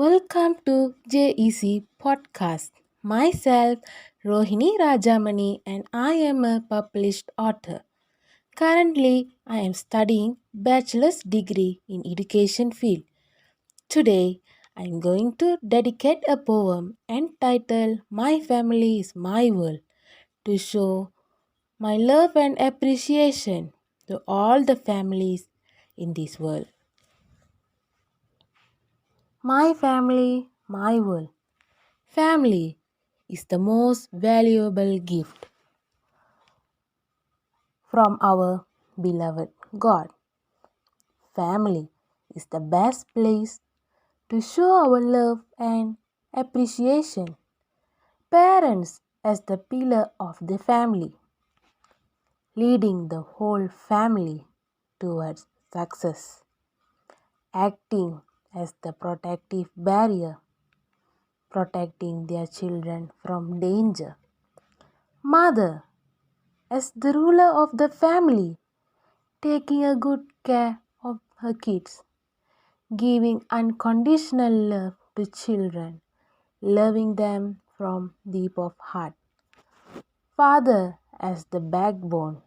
Welcome to 𝗙𝗍 podcast. Myself, Rohini Rajamani, and I am a published author. Currently, I am studying bachelor's degree in education field. Today, I am going to dedicate a poem entitled "My Family is My World" to show my love and appreciation to all the families in this world. My family, my world. Family is the most valuable gift from our beloved God. Family is the best place to show our love and appreciation. Parents as the pillar of the family, leading the whole family towards success. Acting as the protective barrier, protecting their children from danger. Mother as the ruler of the family, taking a good care of her kids, giving unconditional love to children, loving them from deep of heart. Father as the backbone,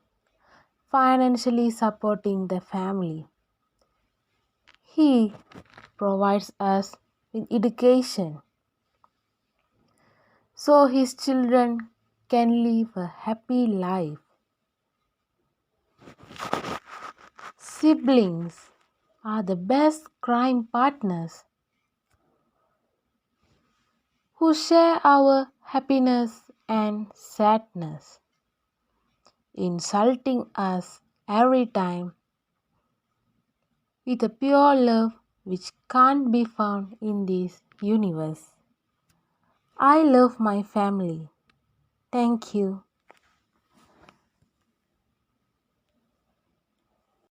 financially supporting the family. He provides us with education so his children can live a happy life. Siblings are the best crime partners who share our happiness and sadness, insulting us every time with a pure love which can't be found in this universe. I love my family. Thank you.